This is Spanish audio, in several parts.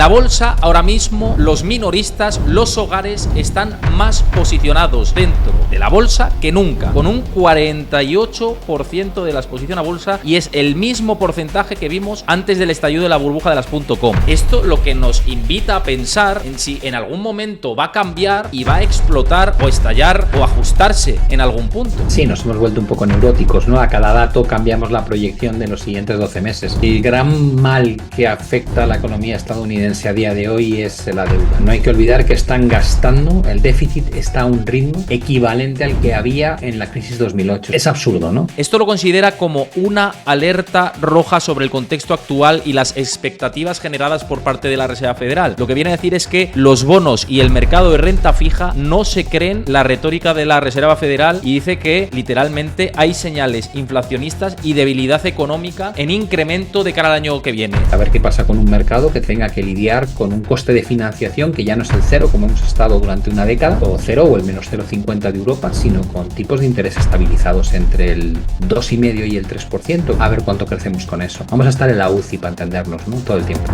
la bolsa, ahora mismo, los minoristas, los hogares, están más posicionados dentro de la bolsa que nunca, con un 48% de la exposición a bolsa, y es el mismo porcentaje que vimos antes del estallido de la burbuja de las .com. Esto lo que nos invita a pensar en si en algún momento va a cambiar y va a explotar o estallar o ajustarse en algún punto. Sí, nos hemos vuelto un poco neuróticos, ¿no? A cada dato cambiamos la proyección de los siguientes 12 meses. El gran mal que afecta a la economía estadounidense a día de hoy es la deuda. No hay que olvidar que están gastando, el déficit está a un ritmo equivalente al que había en la crisis 2008. Es absurdo, ¿no? Esto lo considera como una alerta roja sobre el contexto actual y las expectativas generadas por parte de la Reserva Federal. Lo que viene a decir es que los bonos y el mercado de renta fija no se creen la retórica de la Reserva Federal, y dice que literalmente hay señales inflacionistas y debilidad económica en incremento de cara al año que viene. A ver qué pasa con un mercado que tenga que lidiar con un coste de financiación que ya no es el cero, como hemos estado durante una década, o cero o el menos 0,50 de Europa, sino con tipos de interés estabilizados entre el 2,5 y el 3%. A ver cuánto crecemos con eso. Vamos a estar en la UCI para entendernos, ¿no? Todo el tiempo.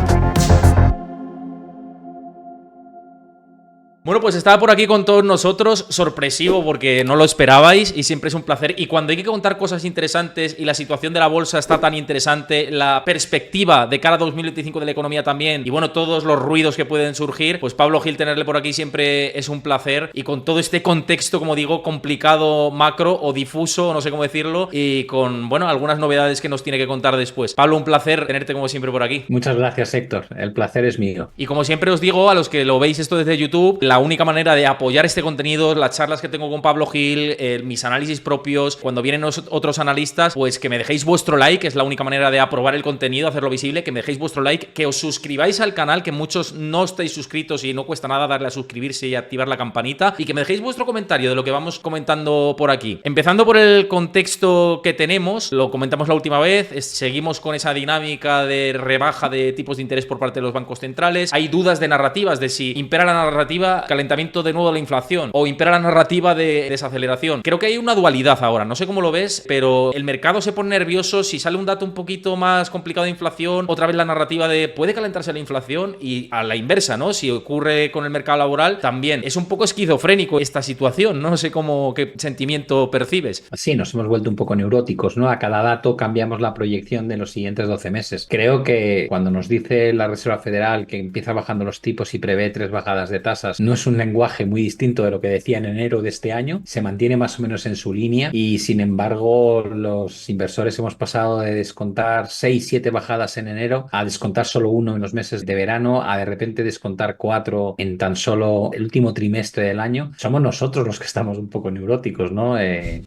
Bueno, pues estaba por aquí con todos nosotros, sorpresivo porque no lo esperabais y siempre es un placer. Y cuando hay que contar cosas interesantes y la situación de la bolsa está tan interesante, la perspectiva de cara a 2025 de la economía también, y bueno, todos los ruidos que pueden surgir, pues Pablo Gil, tenerle por aquí siempre es un placer. Y con todo este contexto, como digo, complicado, macro o difuso, no sé cómo decirlo, y con, bueno, algunas novedades que nos tiene que contar después. Pablo, un placer tenerte como siempre por aquí. Muchas gracias, Héctor. El placer es mío. Y como siempre os digo, a los que lo veis esto desde YouTube, la única manera de apoyar este contenido, las charlas que tengo con Pablo Gil, mis análisis propios, cuando vienen otros analistas, pues que me dejéis vuestro like, es la única manera de aprobar el contenido, hacerlo visible, que me dejéis vuestro like, que os suscribáis al canal, que muchos no estáis suscritos y no cuesta nada darle a suscribirse y activar la campanita, y que me dejéis vuestro comentario de lo que vamos comentando por aquí. Empezando por el contexto que tenemos, lo comentamos la última vez, seguimos con esa dinámica de rebaja de tipos de interés por parte de los bancos centrales. Hay dudas de narrativas de si impera la narrativa calentamiento de nuevo de la inflación o impera la narrativa de desaceleración. Creo que hay una dualidad ahora, no sé cómo lo ves, pero el mercado se pone nervioso si sale un dato un poquito más complicado de inflación, otra vez la narrativa de puede calentarse la inflación, y a la inversa, ¿no? Si ocurre con el mercado laboral también. Es un poco esquizofrénico esta situación, no sé qué sentimiento percibes. Sí, nos hemos vuelto un poco neuróticos, ¿no? A cada dato cambiamos la proyección de los siguientes 12 meses. Creo que cuando nos dice la Reserva Federal que empieza bajando los tipos y prevé 3 bajadas de tasas, no es un lenguaje muy distinto de lo que decía en enero de este año, se mantiene más o menos en su línea, y sin embargo los inversores hemos pasado de descontar 6-7 bajadas en enero a descontar solo 1 en los meses de verano, a de repente descontar 4 en tan solo el último trimestre del año. Somos nosotros los que estamos un poco neuróticos, ¿no?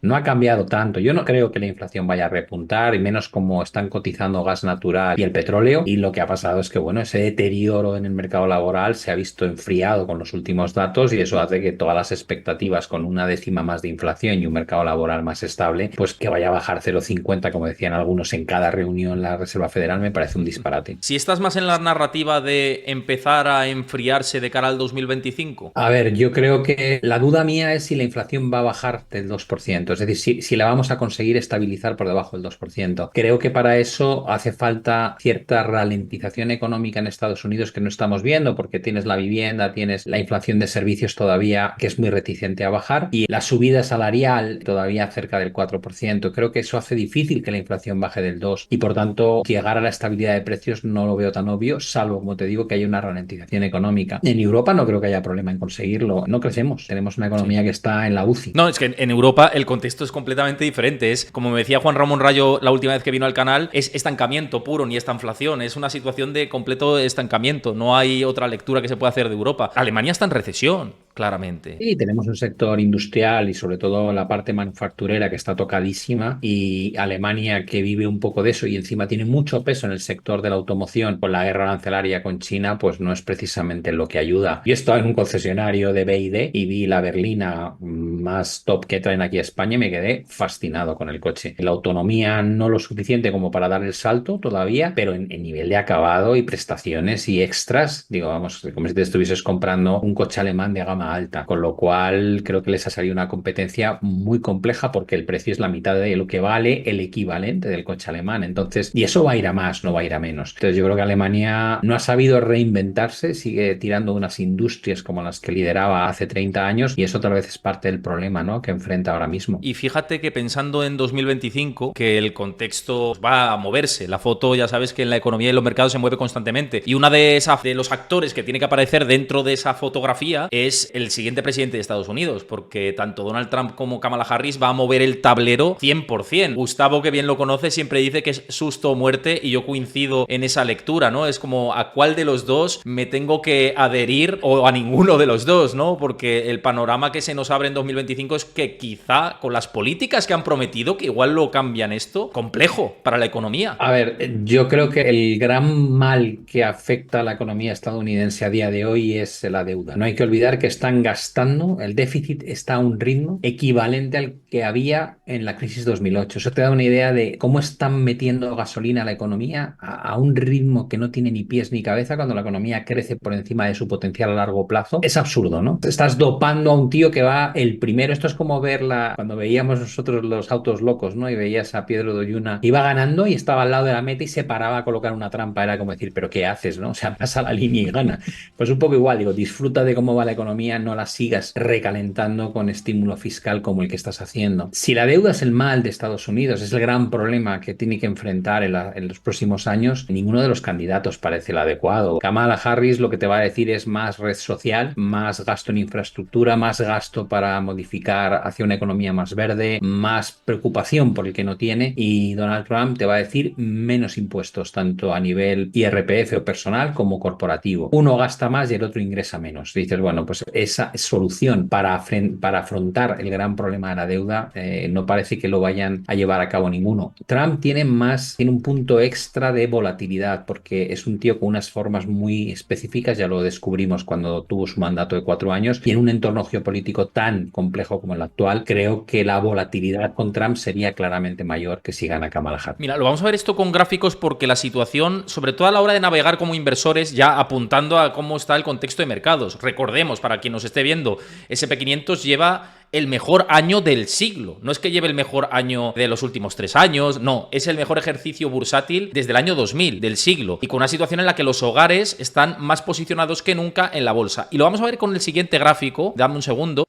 No ha cambiado tanto. Yo no creo que la inflación vaya a repuntar, y menos como están cotizando gas natural y el petróleo, y lo que ha pasado es que, bueno, ese deterioro en el mercado laboral se ha visto enfriado con los últimos datos, y eso hace que todas las expectativas con una décima más de inflación y un mercado laboral más estable, pues que vaya a bajar 0,50, como decían algunos, en cada reunión la Reserva Federal, me parece un disparate. Si estás más en la narrativa de empezar a enfriarse de cara al 2025. A ver, yo creo que la duda mía es si la inflación va a bajar del 2%, es decir, si la vamos a conseguir estabilizar por debajo del 2%. Creo que para eso hace falta cierta ralentización económica en Estados Unidos que no estamos viendo, porque tienes la vivienda, tienes la inflación de servicios todavía que es muy reticente a bajar, y la subida salarial todavía cerca del 4%. Creo que eso hace difícil que la inflación baje del 2%, y por tanto llegar a la estabilidad de precios no lo veo tan obvio, salvo, como te digo, que haya una ralentización económica. En Europa no creo que haya problema en conseguirlo. No crecemos. Tenemos una economía que está en la UCI. No, es que en Europa el contexto es completamente diferente. Es, como me decía Juan Ramón Rayo la última vez que vino al canal, es estancamiento puro, ni esta inflación. Es una situación de completo estancamiento. No hay otra lectura que se pueda hacer de Europa. Alemania está en recesión, claramente. Sí, tenemos un sector industrial y sobre todo la parte manufacturera que está tocadísima, y Alemania, que vive un poco de eso y encima tiene mucho peso en el sector de la automoción con la guerra arancelaria con China, pues no es precisamente lo que ayuda. Yo estaba en un concesionario de BYD y vi la berlina más top que traen aquí a España y me quedé fascinado con el coche. La autonomía no lo suficiente como para dar el salto todavía, pero en nivel de acabado y prestaciones y extras, digo, vamos, como si te estuvieses comprando un coche alemán de gama alta, con lo cual creo que les ha salido una competencia muy compleja porque el precio es la mitad de lo que vale el equivalente del coche alemán. Entonces, y eso va a ir a más, no va a ir a menos. Entonces, yo creo que Alemania no ha sabido reinventarse, sigue tirando unas industrias como las que lideraba hace 30 años y eso tal vez es parte del problema, ¿no?, que enfrenta ahora mismo. Y fíjate que pensando en 2025, que el contexto va a moverse, la foto ya sabes que en la economía y los mercados se mueve constantemente, y una de los actores que tiene que aparecer dentro de esa fotografía es el siguiente presidente de Estados Unidos, porque tanto Donald Trump como Kamala Harris va a mover el tablero 100%. Gustavo, que bien lo conoce, siempre dice que es susto o muerte, y yo coincido en esa lectura, ¿no? Es como a cuál de los dos me tengo que adherir o a ninguno de los dos, ¿no? Porque el panorama que se nos abre en 2025 es que quizá con las políticas que han prometido, que igual lo cambian esto, complejo para la economía. A ver, yo creo que el gran mal que afecta a la economía estadounidense a día de hoy es la deuda. No hay que olvidar que están gastando, el déficit está a un ritmo equivalente al que había en la crisis 2008. Eso te da una idea de cómo están metiendo gasolina a la economía a un ritmo que no tiene ni pies ni cabeza cuando la economía crece por encima de su potencial a largo plazo. Es absurdo, ¿no? Estás dopando a un tío que va el primero. Esto es como verla cuando veíamos nosotros los autos locos, ¿no? Y veías a Pedro Doyuna, iba ganando y estaba al lado de la meta y se paraba a colocar una trampa. Era como decir, ¿pero qué haces, no? O sea, pasa la línea y gana. Pues un poco igual, digo, disfruta de cómo va la economía, no la sigas recalentando con estímulo fiscal como el que estás haciendo. Si la deuda es el mal de Estados Unidos, es el gran problema que tiene que enfrentar en los próximos años, ninguno de los candidatos parece el adecuado. Kamala Harris lo que te va a decir es más red social, más gasto en infraestructura, más gasto para modificar hacia una economía más verde, más preocupación por el que no tiene, y Donald Trump te va a decir menos impuestos, tanto a nivel IRPF o personal como corporativo. Uno gasta más y el otro ingresa menos. Dices, bueno, pues esa solución para afrontar el gran problema de la deuda no parece que lo vayan a llevar a cabo ninguno. Trump tiene un punto extra de volatilidad porque es un tío con unas formas muy específicas, ya lo descubrimos cuando tuvo su mandato de 4 años, y en un entorno geopolítico tan complejo como el actual, creo que la volatilidad con Trump sería claramente mayor que si gana Kamala Harris. Mira, lo vamos a ver esto con gráficos porque la situación, sobre todo a la hora de navegar como inversores, ya apuntando a cómo está el contexto de mercados. Recordemos, para quien nos esté viendo, S&P 500 lleva el mejor año del siglo. No es que lleve el mejor año de los últimos 3 años, no, es el mejor ejercicio bursátil desde el año 2000 del siglo, y con una situación en la que los hogares están más posicionados que nunca en la bolsa. Y lo vamos a ver con el siguiente gráfico, dame un segundo.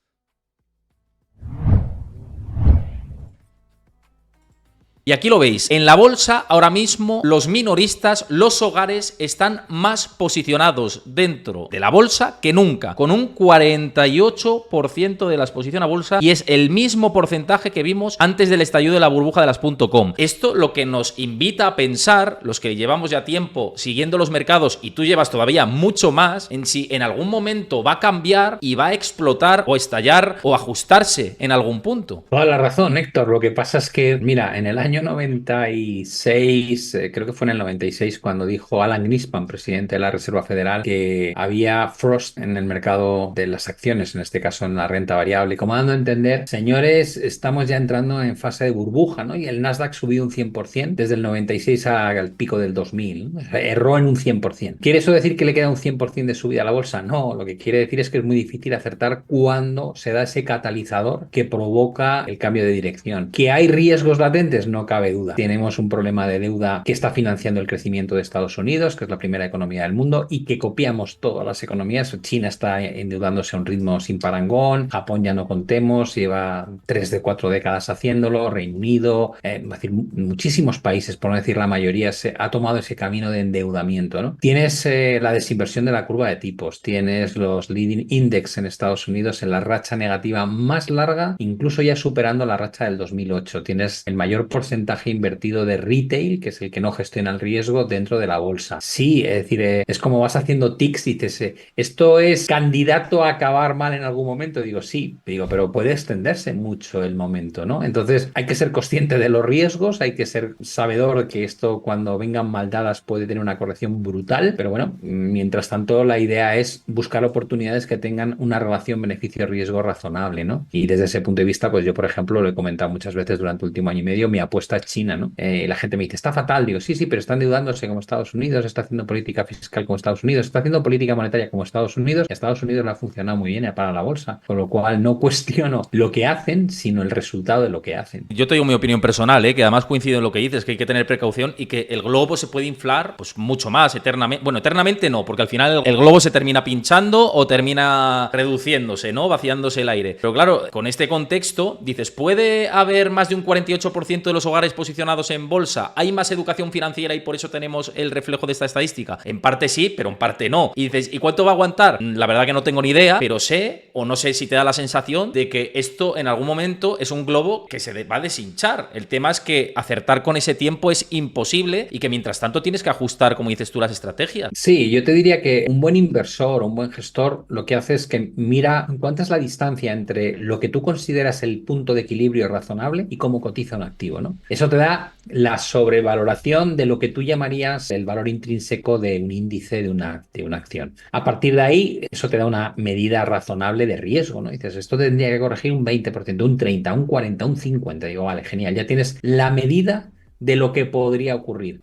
Y aquí lo veis, en la bolsa ahora mismo los minoristas, los hogares están más posicionados dentro de la bolsa que nunca, con un 48% de la exposición a bolsa, y es el mismo porcentaje que vimos antes del estallido de la burbuja de las .com. Esto lo que nos invita a pensar, los que llevamos ya tiempo siguiendo los mercados, y tú llevas todavía mucho más, en si en algún momento va a cambiar y va a explotar o estallar o ajustarse en algún punto. Toda la razón, Héctor. Lo que pasa es que, mira, en el año 96, creo que fue en el 96, cuando dijo Alan Greenspan, presidente de la Reserva Federal, que había frost en el mercado de las acciones, en este caso en la renta variable, como dando a entender, señores, estamos ya entrando en fase de burbuja, ¿no? Y el Nasdaq subió un 100% desde el 96 al pico del 2000, ¿no? O sea, erró en un 100%. ¿Quiere eso decir que le queda un 100% de subida a la bolsa? No, lo que quiere decir es que es muy difícil acertar cuándo se da ese catalizador que provoca el cambio de dirección. ¿Que hay riesgos latentes? No cabe duda. Tenemos un problema de deuda que está financiando el crecimiento de Estados Unidos, que es la primera economía del mundo, y que copiamos todas las economías. China está endeudándose a un ritmo sin parangón, Japón ya no contemos, lleva 3 de 4 décadas haciéndolo, Reino Unido, es decir, muchísimos países, por no decir la mayoría, se ha tomado ese camino de endeudamiento, ¿no? Tienes la desinversión de la curva de tipos, tienes los leading index en Estados Unidos en la racha negativa más larga, incluso ya superando la racha del 2008. Tienes el mayor porcentaje porcentaje invertido de retail, que es el que no gestiona el riesgo, dentro de la bolsa. Sí, es decir, es como vas haciendo tics y dices, ¿esto es candidato a acabar mal en algún momento? Digo, sí, digo, pero puede extenderse mucho el momento, ¿no? Entonces hay que ser consciente de los riesgos, hay que ser sabedor de que esto cuando vengan mal dadas puede tener una corrección brutal, pero bueno, mientras tanto la idea es buscar oportunidades que tengan una relación beneficio-riesgo razonable, ¿no? Y desde ese punto de vista, pues yo, por ejemplo, lo he comentado muchas veces durante el último año y medio, mi apuesta es China, ¿no? La gente me dice, está fatal, digo, sí, sí, pero está endeudándose como Estados Unidos, está haciendo política fiscal como Estados Unidos, está haciendo política monetaria como Estados Unidos, y a Estados Unidos le ha funcionado muy bien para la bolsa, con lo cual no cuestiono lo que hacen, sino el resultado de lo que hacen. Yo te digo mi opinión personal, que además coincido en lo que dices, que hay que tener precaución y que el globo se puede inflar pues mucho más eternamente. Bueno, eternamente no, porque al final el globo se termina pinchando o termina reduciéndose, ¿no? Vaciándose el aire. Pero claro, con este contexto, dices, ¿puede haber más de un 48% de los hogares posicionados en bolsa? ¿Hay más educación financiera y por eso tenemos el reflejo de esta estadística? En parte sí, pero en parte no. Y dices, ¿y cuánto va a aguantar? La verdad que no tengo ni idea, pero sé, o no sé si te da la sensación de que esto en algún momento es un globo que se va a deshinchar. El tema es que acertar con ese tiempo es imposible y que mientras tanto tienes que ajustar, como dices tú, las estrategias. Sí, yo te diría que un buen inversor o un buen gestor lo que hace es que mira cuánta es la distancia entre lo que tú consideras el punto de equilibrio razonable y cómo cotiza un activo, ¿no? Eso te da la sobrevaloración de lo que tú llamarías el valor intrínseco de un índice de una acción. A partir de ahí, eso te da una medida razonable de riesgo, ¿no? Dices, esto tendría que corregir un 20%, un 30, un 40, un 50. Digo, vale, genial, ya tienes la medida de lo que podría ocurrir.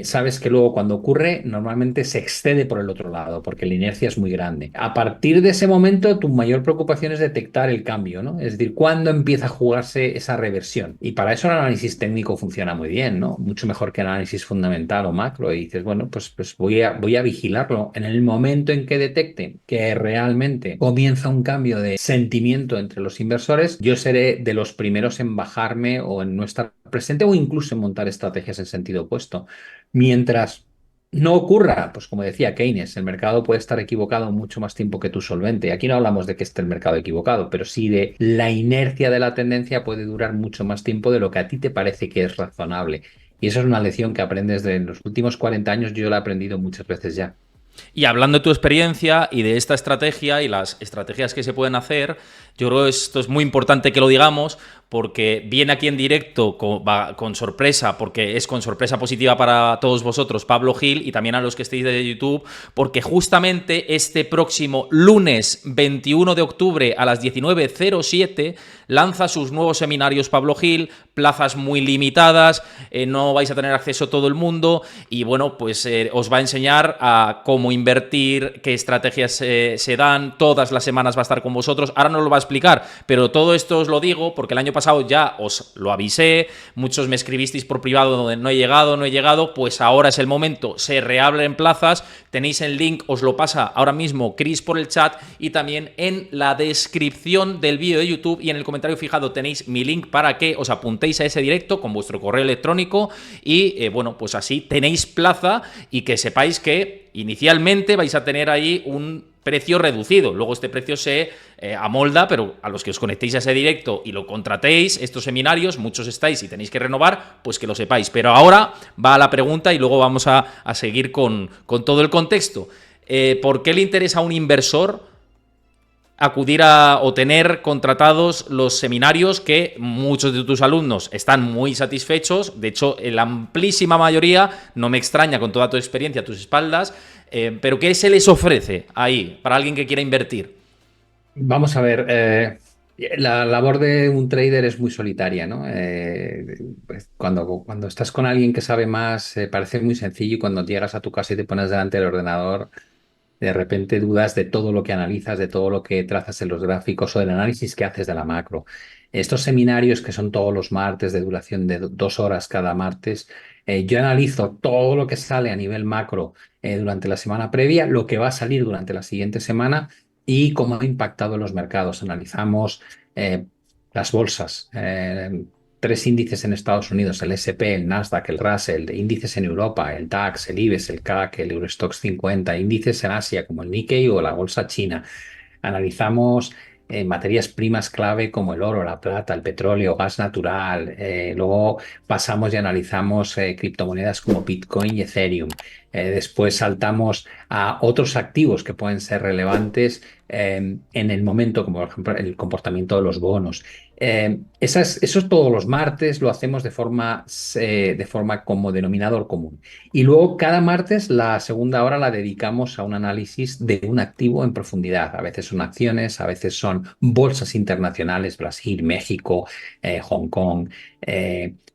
Sabes que luego cuando ocurre normalmente se excede por el otro lado porque la inercia es muy grande. A partir de ese momento tu mayor preocupación es detectar el cambio, ¿no? Es decir, cuándo empieza a jugarse esa reversión. Y para eso el análisis técnico funciona muy bien, ¿no? Mucho mejor que el análisis fundamental o macro. Y dices, bueno, pues voy a vigilarlo. En el momento en que detecte que realmente comienza un cambio de sentimiento entre los inversores, yo seré de los primeros en bajarme o en no estar presente o incluso en montar estrategias en sentido opuesto. Mientras no ocurra, pues como decía Keynes, el mercado puede estar equivocado mucho más tiempo que tú solvente. Aquí no hablamos de que esté el mercado equivocado, pero sí de la inercia de la tendencia puede durar mucho más tiempo de lo que a ti te parece que es razonable. Y eso es una lección que aprendes de los últimos 40 años, yo la he aprendido muchas veces ya. Y hablando de tu experiencia y de esta estrategia y las estrategias que se pueden hacer, yo creo que esto es muy importante que lo digamos porque viene aquí en directo con sorpresa, porque es con sorpresa positiva para todos vosotros, Pablo Gil, y también a los que estéis de YouTube, porque justamente este próximo lunes 21 de octubre a las 19:07 lanza sus nuevos seminarios Pablo Gil, plazas muy limitadas, no vais a tener acceso todo el mundo y bueno, pues os va a enseñar a cómo invertir, qué estrategias se dan, todas las semanas va a estar con vosotros, ahora no lo va a explicar, pero todo esto os lo digo porque el año pasado ya os lo avisé, muchos me escribisteis por privado donde no he llegado, pues ahora es el momento, se reabren plazas, tenéis el link, os lo pasa ahora mismo Chris por el chat y también en la descripción del vídeo de YouTube y en el comentario fijado tenéis mi link para que os apuntéis a ese directo con vuestro correo electrónico y bueno, pues así tenéis plaza y que sepáis que inicialmente vais a tener ahí un precio reducido. Luego este precio se amolda, pero a los que os conectéis a ese directo y lo contratéis, estos seminarios, muchos estáis y tenéis que renovar, pues que lo sepáis. Pero ahora va a la pregunta y luego vamos a seguir con todo el contexto. ¿Por qué le interesa a un inversor acudir a o tener contratados los seminarios que muchos de tus alumnos están muy satisfechos? De hecho, la amplísima mayoría, no me extraña con toda tu experiencia a tus espaldas, pero ¿qué se les ofrece ahí para alguien que quiera invertir? Vamos a ver, la labor de un trader es muy solitaria, ¿no? Pues cuando estás con alguien que sabe más, parece muy sencillo y cuando llegas a tu casa y te pones delante del ordenador, de repente dudas de todo lo que analizas, de todo lo que trazas en los gráficos o del análisis que haces de la macro. Estos seminarios que son todos los martes de duración de 2 horas cada martes, yo analizo todo lo que sale a nivel macro durante la semana previa, lo que va a salir durante la siguiente semana y cómo ha impactado en los mercados. Analizamos las bolsas. 3 índices en Estados Unidos, el S&P, el Nasdaq, el Russell, índices en Europa, el DAX, el IBEX, el CAC, el Eurostoxx 50, índices en Asia como el Nikkei o la bolsa china. Analizamos materias primas clave como el oro, la plata, el petróleo, gas natural. Luego pasamos y analizamos criptomonedas como Bitcoin y Ethereum. Después saltamos a otros activos que pueden ser relevantes en el momento, como por ejemplo el comportamiento de los bonos. Eso todos los martes lo hacemos de forma como denominador común. Y luego cada martes la segunda hora la dedicamos a un análisis de un activo en profundidad. A veces son acciones, a veces son bolsas internacionales, Brasil, México, Hong Kong,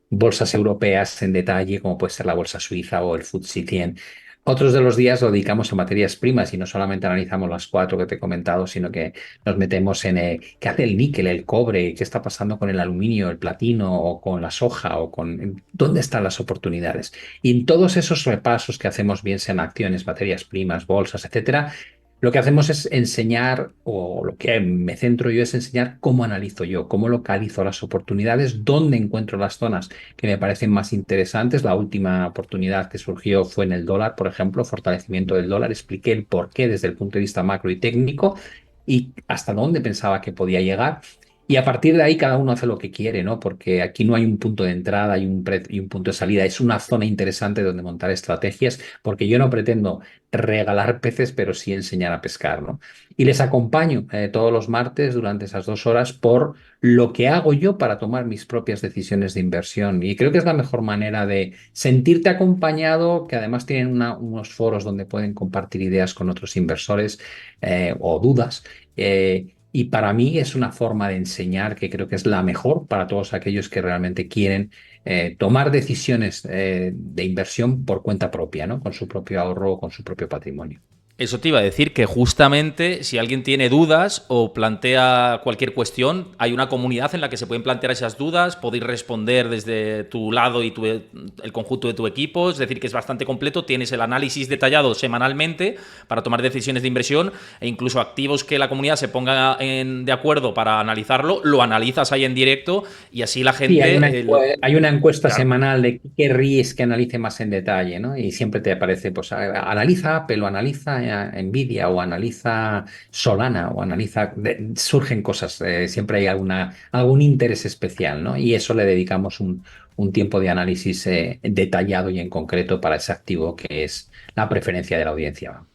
bolsas europeas en detalle, como puede ser la bolsa suiza o el FTSE 100. Otros de los días lo dedicamos a materias primas y no solamente analizamos las cuatro que te he comentado, sino que nos metemos en qué hace el níquel, el cobre, qué está pasando con el aluminio, el platino o con la soja o con dónde están las oportunidades. Y en todos esos repasos que hacemos, bien sean acciones, materias primas, bolsas, etcétera, lo que hacemos es enseñar, o lo que me centro yo es enseñar cómo analizo yo, cómo localizo las oportunidades, dónde encuentro las zonas que me parecen más interesantes. La última oportunidad que surgió fue en el dólar, por ejemplo, fortalecimiento del dólar. Expliqué el porqué desde el punto de vista macro y técnico y hasta dónde pensaba que podía llegar. Y a partir de ahí cada uno hace lo que quiere, ¿no? Porque aquí no hay un punto de entrada y un punto de salida. Es una zona interesante donde montar estrategias, porque yo no pretendo regalar peces, pero sí enseñar a pescar, ¿no? Y les acompaño todos los martes durante esas 2 horas por lo que hago yo para tomar mis propias decisiones de inversión. Y creo que es la mejor manera de sentirte acompañado, que además tienen unos foros donde pueden compartir ideas con otros inversores o dudas. Y para mí es una forma de enseñar que creo que es la mejor para todos aquellos que realmente quieren tomar decisiones de inversión por cuenta propia, ¿no? Con su propio ahorro o con su propio patrimonio. Eso te iba a decir, que justamente si alguien tiene dudas o plantea cualquier cuestión, hay una comunidad en la que se pueden plantear esas dudas, podéis responder desde tu lado y el conjunto de tu equipo, es decir, que es bastante completo, tienes el análisis detallado semanalmente para tomar decisiones de inversión e incluso activos que la comunidad se ponga de acuerdo para analizarlo, lo analizas ahí en directo y así la Sí, gente... hay una encuesta claro. semanal de qué querríais que analice más en detalle, ¿no? Y siempre te aparece, pues, analiza Apple o analiza Nvidia o analiza Solana o analiza... surgen cosas, siempre hay algún interés especial, ¿no? Y eso le dedicamos un tiempo de análisis detallado y en concreto para ese activo que es la preferencia de la audiencia, vamos.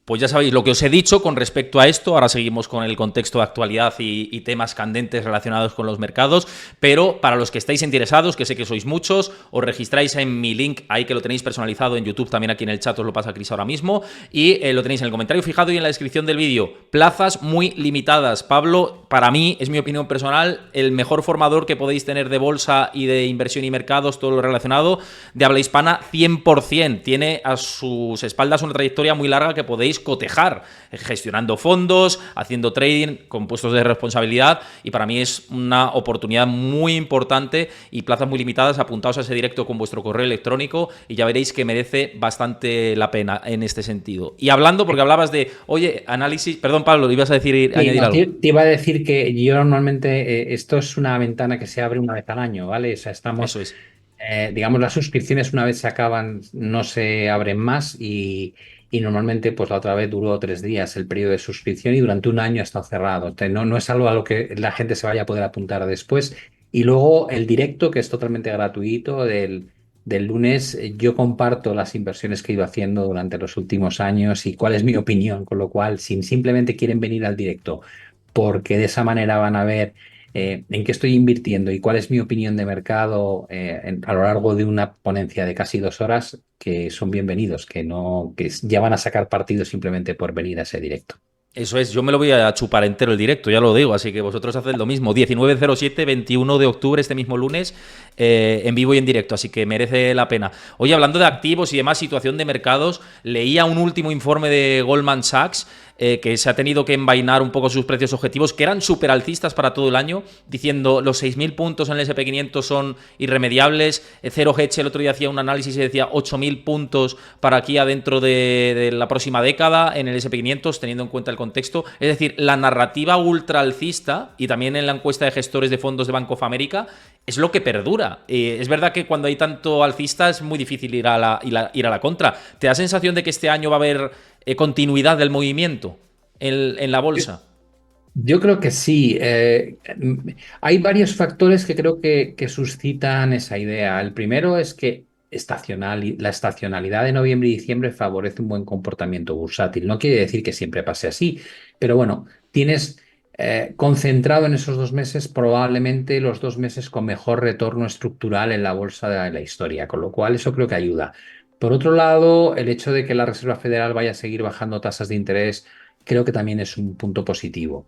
Pues ya sabéis lo que os he dicho con respecto a esto. Ahora seguimos con el contexto de actualidad y temas candentes relacionados con los mercados. Pero para los que estáis interesados, que sé que sois muchos, os registráis en mi link, ahí que lo tenéis personalizado en YouTube, también aquí en el chat os lo pasa Chris ahora mismo. Y lo tenéis en el comentario fijado y en la descripción del vídeo. Plazas muy limitadas. Pablo, para mí, es mi opinión personal, el mejor formador que podéis tener de bolsa y de inversión y mercados, todo lo relacionado, de habla hispana, 100%. Tiene a sus espaldas una trayectoria muy larga que podéis cotejar, gestionando fondos, haciendo trading con puestos de responsabilidad, y para mí es una oportunidad muy importante y plazas muy limitadas. Apuntaos a ese directo con vuestro correo electrónico y ya veréis que merece bastante la pena en este sentido. Y hablando, porque hablabas de, oye, análisis, perdón Pablo, ibas a decir, Sí, añadir no, algo. te iba a decir que yo normalmente, esto es una ventana que se abre una vez al año, ¿vale? O sea, Eso es. digamos, las suscripciones una vez se acaban, no se abren más y normalmente, pues la otra vez duró 3 días el periodo de suscripción y durante un año ha estado cerrado. Entonces, no es algo a lo que la gente se vaya a poder apuntar después. Y luego el directo, que es totalmente gratuito, del lunes, yo comparto las inversiones que he ido haciendo durante los últimos años y cuál es mi opinión, con lo cual, si simplemente quieren venir al directo, porque de esa manera van a ver en qué estoy invirtiendo y cuál es mi opinión de mercado a lo largo de una ponencia de casi 2 horas, que son bienvenidos, que ya van a sacar partido simplemente por venir a ese directo. Eso es, yo me lo voy a chupar entero el directo, ya lo digo, así que vosotros haced lo mismo. 19:07, 21 de octubre, este mismo lunes, en vivo y en directo, así que merece la pena. Oye, hablando de activos y demás, situación de mercados, leía un último informe de Goldman Sachs que se ha tenido que envainar un poco sus precios objetivos, que eran súper alcistas para todo el año, diciendo los 6.000 puntos en el SP500 son irremediables. Zero Hedge el otro día hacía un análisis y decía 8.000 puntos para aquí adentro de la próxima década en el SP500, teniendo en cuenta el contexto. Es decir, la narrativa ultra alcista, y también en la encuesta de gestores de fondos de Bank of America, es lo que perdura. Es verdad que cuando hay tanto alcista es muy difícil ir a la contra. ¿Te da sensación de que este año va a haber continuidad del movimiento en la bolsa? Yo creo que sí. Hay varios factores que creo que suscitan esa idea. El primero es que la estacionalidad de noviembre y diciembre favorece un buen comportamiento bursátil. No quiere decir que siempre pase así, pero bueno, tienes concentrado en esos 2 meses probablemente los 2 meses con mejor retorno estructural en la bolsa de la historia, con lo cual eso creo que ayuda. Por otro lado, el hecho de que la Reserva Federal vaya a seguir bajando tasas de interés creo que también es un punto positivo.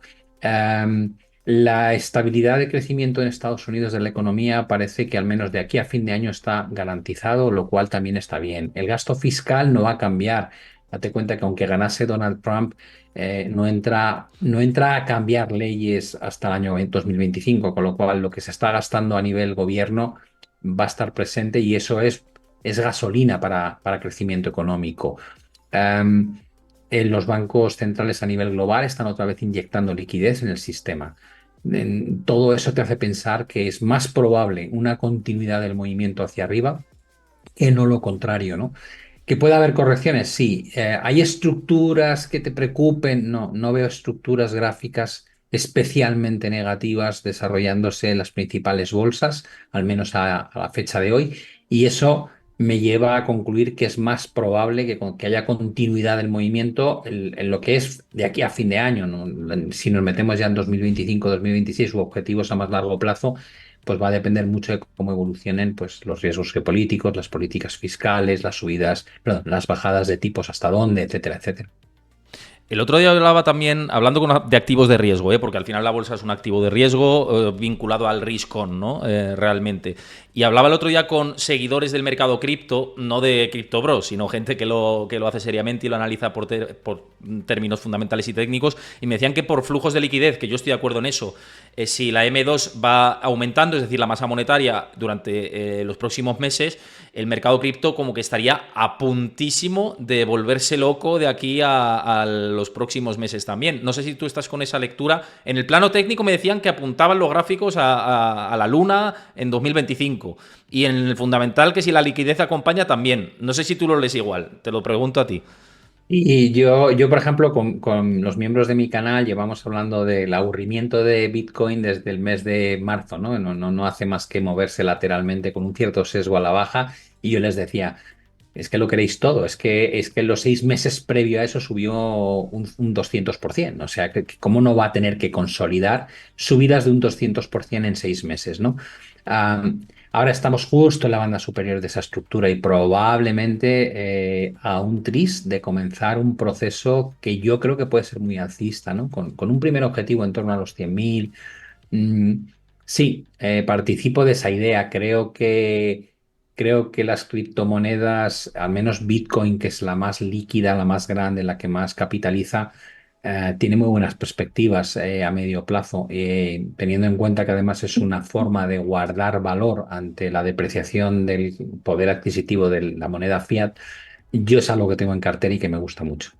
La estabilidad de crecimiento en Estados Unidos de la economía parece que al menos de aquí a fin de año está garantizado, lo cual también está bien. El gasto fiscal no va a cambiar. Date cuenta que aunque ganase Donald Trump, no entra a cambiar leyes hasta el año 2025, con lo cual lo que se está gastando a nivel gobierno va a estar presente y eso es gasolina para crecimiento económico. Em, los bancos centrales a nivel global están otra vez inyectando liquidez en el sistema. Todo eso te hace pensar que es más probable una continuidad del movimiento hacia arriba que no lo contrario, ¿no? Que puede haber correcciones, sí. ¿Hay estructuras que te preocupen? No, no veo estructuras gráficas especialmente negativas desarrollándose en las principales bolsas, al menos a la fecha de hoy, y eso me lleva a concluir que es más probable que haya continuidad del movimiento en lo que es de aquí a fin de año, ¿no? Si nos metemos ya en 2025, 2026 u objetivos a más largo plazo, pues va a depender mucho de cómo evolucionen pues, los riesgos geopolíticos, las políticas fiscales, las subidas, perdón, las bajadas de tipos hasta dónde, etcétera, etcétera. El otro día hablaba también, hablando de activos de riesgo, porque al final la bolsa es un activo de riesgo vinculado al risk-on, ¿no? Realmente. Y hablaba el otro día con seguidores del mercado cripto, no de Crypto Bros, sino gente que lo hace seriamente y lo analiza por términos fundamentales y técnicos, y me decían que por flujos de liquidez, que yo estoy de acuerdo en eso, si la M2 va aumentando, es decir, la masa monetaria durante los próximos meses, el mercado cripto como que estaría a puntísimo de volverse loco de aquí a los próximos meses también. No sé si tú estás con esa lectura. En el plano técnico me decían que apuntaban los gráficos a la luna en 2025. Y en el fundamental que si la liquidez acompaña también. No sé si tú lo lees igual. Te lo pregunto a ti. Y yo, por ejemplo, con los miembros de mi canal llevamos hablando del aburrimiento de Bitcoin desde el mes de marzo, ¿no? No hace más que moverse lateralmente con un cierto sesgo a la baja. Y yo les decía, es que lo queréis todo, es que los 6 meses previo a eso subió un 200%. O sea, ¿cómo no va a tener que consolidar subidas de un 200% en 6 meses, ¿no? Ah, Ahora estamos justo en la banda superior de esa estructura y probablemente a un tris de comenzar un proceso que yo creo que puede ser muy alcista, ¿no? Con un primer objetivo en torno a los 100.000. Sí, participo de esa idea. Creo que las criptomonedas, al menos Bitcoin, que es la más líquida, la más grande, la que más capitaliza, tiene muy buenas perspectivas a medio plazo, teniendo en cuenta que además es una forma de guardar valor ante la depreciación del poder adquisitivo de la moneda fiat. Yo es algo que tengo en cartera y que me gusta mucho.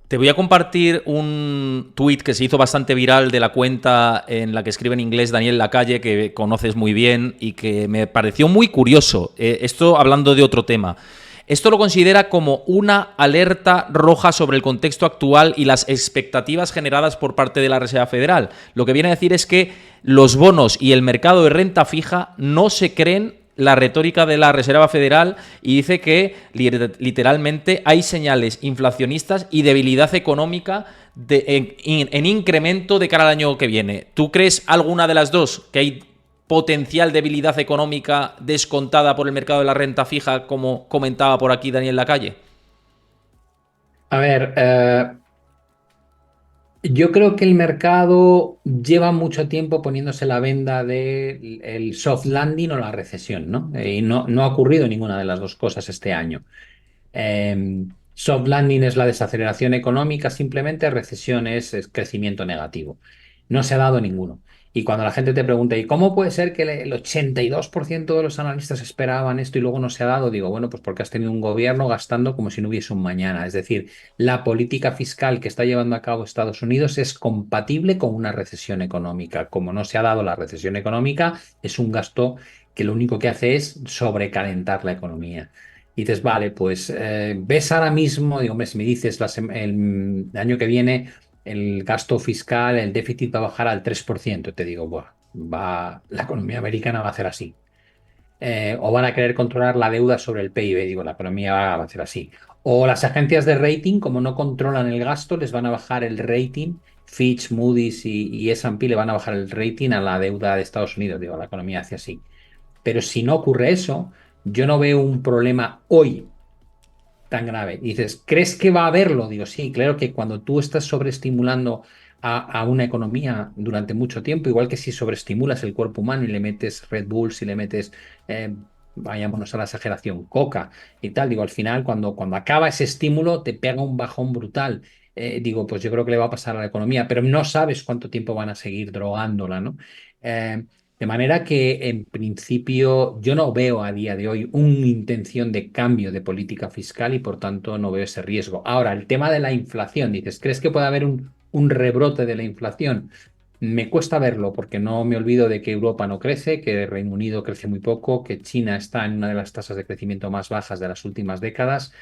Te voy a compartir un tuit que se hizo bastante viral de la cuenta en la que escribe en inglés Daniel Lacalle, que conoces muy bien y que me pareció muy curioso. Esto hablando de otro tema. Esto lo considera como una alerta roja sobre el contexto actual y las expectativas generadas por parte de la Reserva Federal. Lo que viene a decir es que los bonos y el mercado de renta fija no se creen la retórica de la Reserva Federal y dice que literalmente hay señales inflacionistas y debilidad económica en incremento de cara al año que viene. ¿Tú crees alguna de las dos? ¿Que hay potencial debilidad económica descontada por el mercado de la renta fija, como comentaba por aquí Daniel Lacalle? A ver, yo creo que el mercado lleva mucho tiempo poniéndose la venda del soft landing o la recesión, ¿no? Y no ha ocurrido ninguna de las dos cosas este año. Soft landing es la desaceleración económica, simplemente recesión es crecimiento negativo. No se ha dado ninguno. Y cuando la gente te pregunta, ¿y cómo puede ser que el 82% de los analistas esperaban esto y luego no se ha dado? Digo, bueno, pues porque has tenido un gobierno gastando como si no hubiese un mañana. Es decir, la política fiscal que está llevando a cabo Estados Unidos es compatible con una recesión económica. Como no se ha dado la recesión económica, es un gasto que lo único que hace es sobrecalentar la economía. Y dices, vale, pues ves ahora mismo, digo, hombre, si me dices el año que viene el gasto fiscal, el déficit va a bajar al 3%. Te digo, buah, la economía americana va a hacer así. O van a querer controlar la deuda sobre el PIB, digo, la economía va a hacer así. O las agencias de rating, como no controlan el gasto, les van a bajar el rating. Fitch, Moody's y S&P le van a bajar el rating a la deuda de Estados Unidos, digo, la economía hace así. Pero si no ocurre eso, yo no veo un problema hoy tan grave. Y dices, ¿crees que va a haberlo? Digo, sí, claro que cuando tú estás sobreestimulando a una economía durante mucho tiempo, igual que si sobreestimulas el cuerpo humano y le metes Red Bull, si le metes, vayámonos a la exageración, coca y tal, digo, al final, cuando acaba ese estímulo, te pega un bajón brutal. Digo, pues yo creo que le va a pasar a la economía, pero no sabes cuánto tiempo van a seguir drogándola, ¿no? Eh, de manera que, en principio, yo no veo a día de hoy una intención de cambio de política fiscal y, por tanto, no veo ese riesgo. Ahora, el tema de la inflación, dices, ¿crees que puede haber un rebrote de la inflación? Me cuesta verlo porque no me olvido de que Europa no crece, que Reino Unido crece muy poco, que China está en una de las tasas de crecimiento más bajas de las últimas décadas.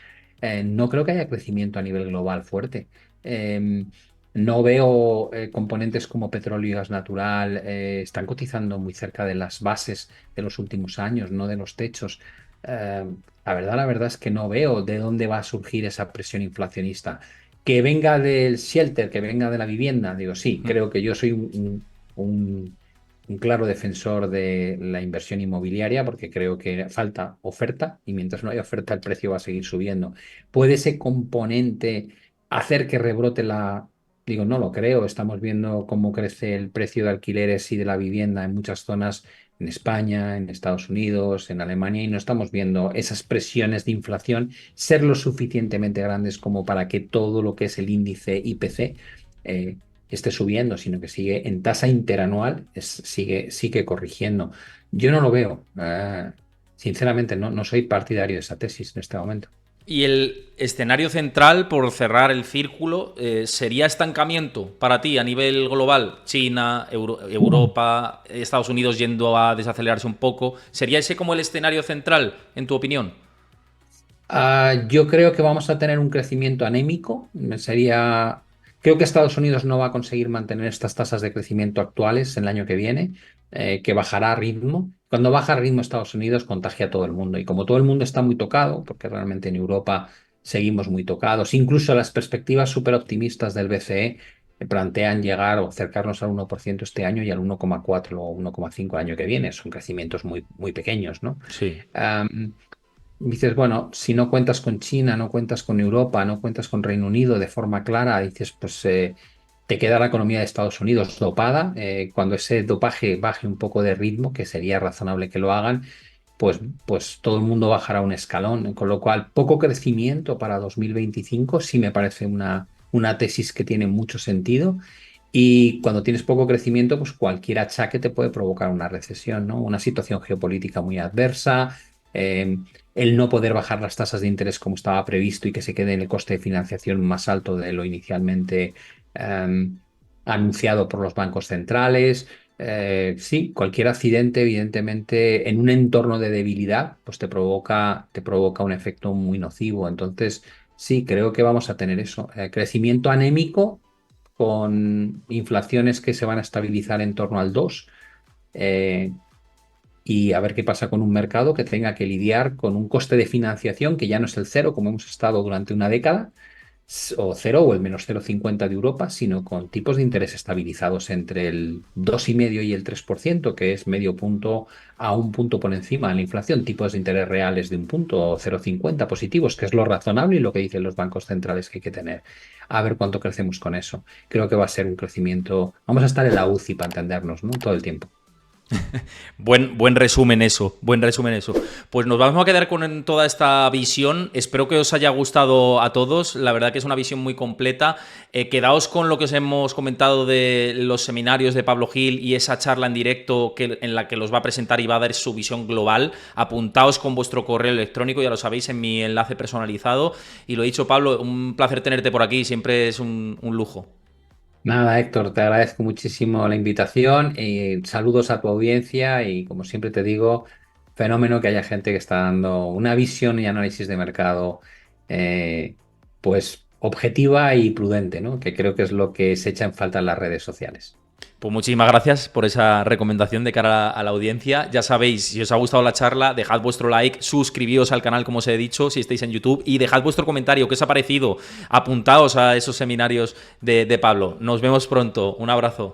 No creo que haya crecimiento a nivel global fuerte. Eh, no veo componentes como petróleo y gas natural, están cotizando muy cerca de las bases de los últimos años, no de los techos. Eh, la verdad es que no veo de dónde va a surgir esa presión inflacionista. Que venga del shelter, que venga de la vivienda, digo, sí, creo que yo soy un- un claro defensor de la inversión inmobiliaria porque creo que falta oferta y mientras no haya oferta el precio va a seguir subiendo. ¿Puede ese componente hacer que rebrote la... Digo, no lo creo. Estamos viendo cómo crece el precio de alquileres y de la vivienda en muchas zonas, en España, en Estados Unidos, en Alemania, y no estamos viendo esas presiones de inflación ser lo suficientemente grandes como para que todo lo que es el índice IPC eh, esté subiendo, sino que sigue en tasa interanual, sigue corrigiendo. Yo no lo veo. Sinceramente, no soy partidario de esa tesis en este momento. Y el escenario central, por cerrar el círculo, ¿sería estancamiento para ti a nivel global? China, Europa, Estados Unidos yendo a desacelerarse un poco. ¿Sería ese como el escenario central, en tu opinión? Yo creo que vamos a tener un crecimiento anémico. Creo que Estados Unidos no va a conseguir mantener estas tasas de crecimiento actuales el año que viene, que bajará a ritmo. Cuando baja a ritmo Estados Unidos, contagia a todo el mundo. Y como todo el mundo está muy tocado, porque realmente en Europa seguimos muy tocados, incluso las perspectivas súper optimistas del BCE plantean llegar o acercarnos al 1% este año y al 1,4 o 1,5 el año que viene. Son crecimientos muy, muy pequeños, ¿no? Sí. Dices, bueno, si no cuentas con China, no cuentas con Europa, no cuentas con Reino Unido de forma clara, dices, pues te queda la economía de Estados Unidos dopada. Cuando ese dopaje baje un poco de ritmo, que sería razonable que lo hagan, pues todo el mundo bajará un escalón. Con lo cual, poco crecimiento para 2025 sí me parece una tesis que tiene mucho sentido. Y cuando tienes poco crecimiento, pues cualquier achaque te puede provocar una recesión, ¿no? Una situación geopolítica muy adversa, eh, el no poder bajar las tasas de interés como estaba previsto y que se quede en el coste de financiación más alto de lo inicialmente eh, anunciado por los bancos centrales. Sí, cualquier accidente, evidentemente, en un entorno de debilidad, pues te provoca un efecto muy nocivo. Entonces, sí, creo que vamos a tener eso. Crecimiento anémico con inflaciones que se van a estabilizar en torno al 2, eh, y a ver qué pasa con un mercado que tenga que lidiar con un coste de financiación que ya no es el cero, como hemos estado durante una década, o cero o el -0,50 de Europa, sino con tipos de interés estabilizados entre el 2,5 y el 3%, que es medio punto a un punto por encima de la inflación, tipos de interés reales de un punto o 0,50 positivos, que es lo razonable y lo que dicen los bancos centrales que hay que tener. A ver cuánto crecemos con eso. Creo que va a ser un crecimiento. Vamos a estar en la UCI para entendernos, ¿no? Todo el tiempo. Buen resumen eso, buen resumen eso. Pues nos vamos a quedar con toda esta visión. Espero que os haya gustado a todos. La verdad que es una visión muy completa. Quedaos con lo que os hemos comentado de los seminarios de Pablo Gil y esa charla en directo en la que los va a presentar y va a dar su visión global. Apuntaos con vuestro correo electrónico, ya lo sabéis, en mi enlace personalizado. Y lo dicho, Pablo, un placer tenerte por aquí. Siempre es un lujo. Nada, Héctor, te agradezco muchísimo la invitación y saludos a tu audiencia y como siempre te digo, fenómeno que haya gente que está dando una visión y análisis de mercado, eh, pues objetiva y prudente, ¿no? Que creo que es lo que se echa en falta en las redes sociales. Pues muchísimas gracias por esa recomendación de cara a la audiencia. Ya sabéis, si os ha gustado la charla, dejad vuestro like, suscribíos al canal, como os he dicho, si estáis en YouTube, y dejad vuestro comentario, qué os ha parecido. Apuntaos a esos seminarios de Pablo. Nos vemos pronto. Un abrazo.